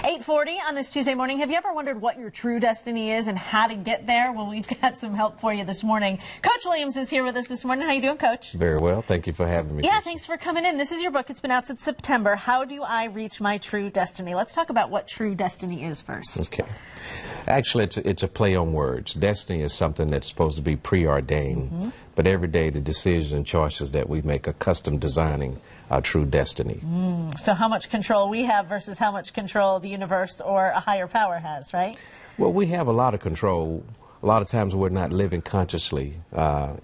8:40 on this Tuesday morning. Have you ever wondered what your true destiny is and how to get there? Well, we've got some help for you this morning. Coach Williams is here with us this morning. How you doing, Coach? Very well. Thank you for having me. Yeah, thanks for coming in. This is your book. It's been out since September. How do I reach my true destiny? Let's talk about what true destiny is first. Okay. Actually, it's a play on words. Destiny is something that's supposed to be preordained, but every day the decisions and choices that we make are custom designing our true destiny. So how much control we have versus how much control the universe or a higher power has, right? Well, we have a lot of control. A lot of times we're not living consciously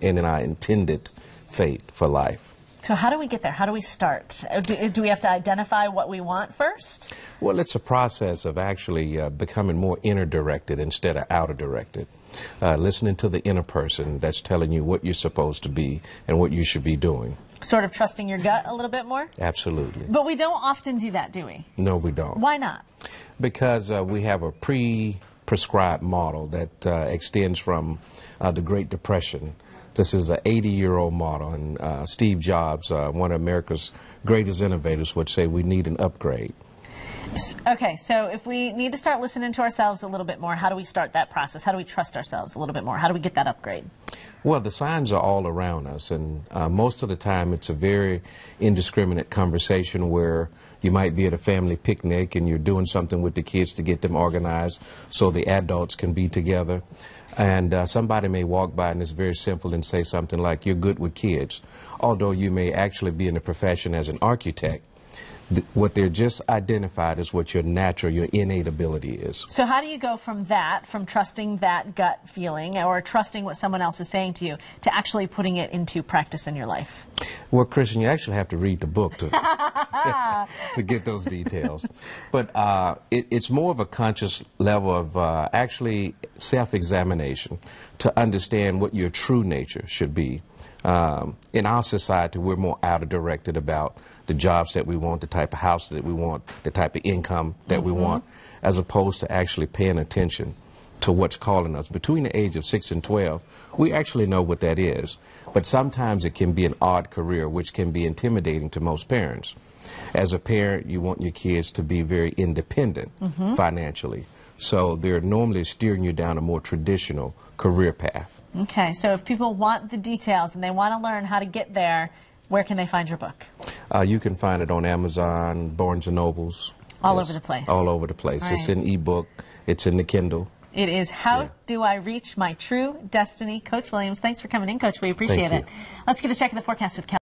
in our intended fate for life. So how do we get there? How do we start? Do we have to identify what we want first? Well, it's a process of actually becoming more inner-directed instead of outer-directed. Listening to the inner person that's telling you what you're supposed to be and what you should be doing. Sort of trusting your gut a little bit more? Absolutely. But we don't often do that, do we? No, we don't. Why not? Because we have a prescribed model that extends from the Great Depression. This is an 80-year-old model, and Steve Jobs, one of America's greatest innovators, would say we need an upgrade. Okay, so if we need to start listening to ourselves a little bit more, how do we start that process? How do we trust ourselves a little bit more? How do we get that upgrade? Well, the signs are all around us, and most of the time it's a very indiscriminate conversation where you might be at a family picnic and you're doing something with the kids to get them organized so the adults can be together. And somebody may walk by and it's very simple and say something like, "You're good with kids," although you may actually be in a profession as an architect. What they're just identified as what your natural, your innate ability is. So how do you go from that, from trusting that gut feeling or trusting what someone else is saying to you, to actually putting it into practice in your life? Well, Christian, you actually have to read the book to, to get those details. But it's more of a conscious level of actually self-examination to understand what your true nature should be. In our society, we're more outer-directed about the jobs that we want, the type of house that we want, the type of income that we want, as opposed to actually paying attention to what's calling us. Between the age of 6 and 12, we actually know what that is. But sometimes it can be an odd career, which can be intimidating to most parents. As a parent, you want your kids to be very independent financially. So they're normally steering you down a more traditional career path. Okay, so if people want the details and they want to learn how to get there, where can they find your book? You can find it on Amazon, Barnes & Nobles. All over the place. All over the place. Right. It's in ebook. It's in the Kindle. It is How Do I Reach My True Destiny? Coach Williams, thanks for coming in, Coach. We appreciate it. Let's get a check of the forecast with Kelly.